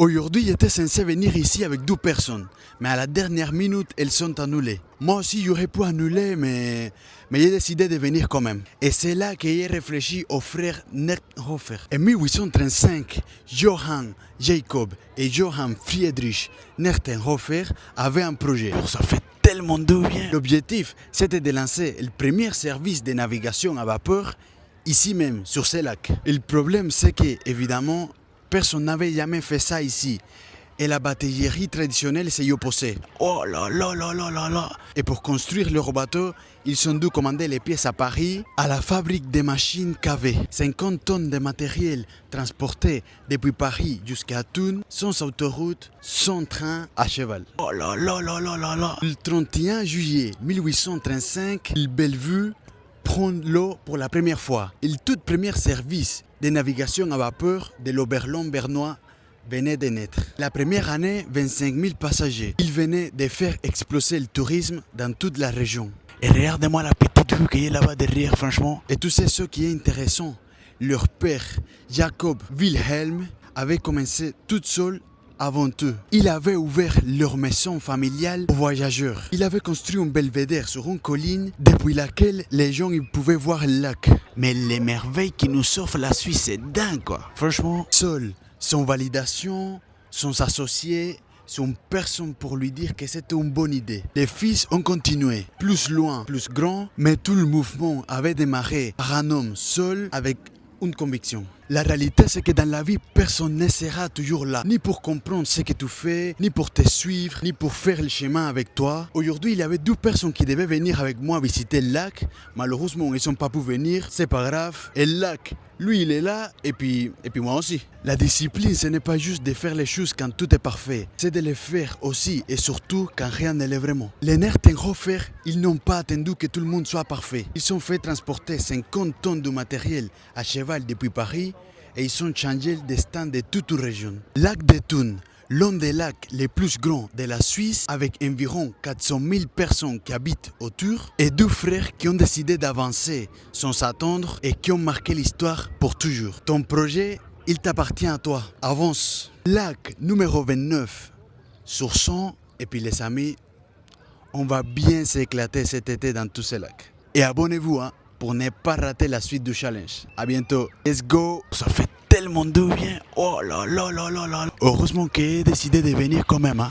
Aujourd'hui, j'étais censé venir ici avec 2 personnes, mais à la dernière minute, elles sont annulées. Moi aussi, j'aurais pu annuler, mais j'ai décidé de venir quand même. Et c'est là que j'ai réfléchi au frère Nerthofer. En 1835, Johann Jacob et Johann Friedrich Nerthofer avaient un projet. Oh, ça fait tellement de bien. L'objectif, c'était de lancer le premier service de navigation à vapeur ici même, sur ces lacs. Et le problème, c'est que, évidemment, personne n'avait jamais fait ça ici. Et la batellerie traditionnelle s'y opposait. Oh là là là là là là. Et pour construire leur bateau, ils ont dû commander les pièces à Paris, à la fabrique des machines KV. 50 tonnes de matériel transporté depuis Paris jusqu'à Thun, sans autoroute, sans train, à cheval. Oh là là là là là là. Le 31 juillet 1835, l'île Bellevue prend l'eau pour la première fois. Le tout premier service de navigation à vapeur de l'Oberland bernois venait de naître. La première année, 25 000 passagers. Ils venaient de faire exploser le tourisme dans toute la région. Et regardez-moi la petite vue qui est là-bas derrière, franchement. Et tout ce qui est intéressant, leur père, Jacob Wilhelm, avait commencé tout seul avant eux. Il avait ouvert leur maison familiale aux voyageurs. Il avait construit un belvédère sur une colline depuis laquelle les gens pouvaient voir le lac. Mais les merveilles qui nous offre la Suisse, c'est dingue quoi. Franchement, seul, sans validation, sans associé, sans personne pour lui dire que c'était une bonne idée. Les fils ont continué, plus loin, plus grand, mais tout le mouvement avait démarré par un homme seul avec une conviction. La réalité, c'est que dans la vie, personne ne sera toujours là, ni pour comprendre ce que tu fais, ni pour te suivre, ni pour faire le chemin avec toi. Aujourd'hui, il y avait 2 personnes qui devaient venir avec moi visiter le lac. Malheureusement, ils n'ont pas pu venir, c'est pas grave. Et le lac, lui, il est là, et puis moi aussi. La discipline, ce n'est pas juste de faire les choses quand tout est parfait, c'est de les faire aussi et surtout quand rien ne l'est vraiment. Les Nerthofer, ils n'ont pas attendu que tout le monde soit parfait. Ils ont fait transporter 50 tonnes de matériel à cheval depuis Paris et ils ont changé le destin de toute la région. Lac de Thun, l'un des lacs les plus grands de la Suisse, avec environ 400 000 personnes qui habitent autour, et 2 frères qui ont décidé d'avancer sans s'attendre et qui ont marqué l'histoire pour toujours. Ton projet, il t'appartient à toi. Avance. Lac numéro 29 sur 100. Et puis les amis, on va bien s'éclater cet été dans tous ces lacs. Et abonnez-vous pour ne pas rater la suite du challenge. À bientôt. Let's go. Ça fait tellement de bien. Oh là là là là là. Heureusement que j'ai décidé de venir quand même.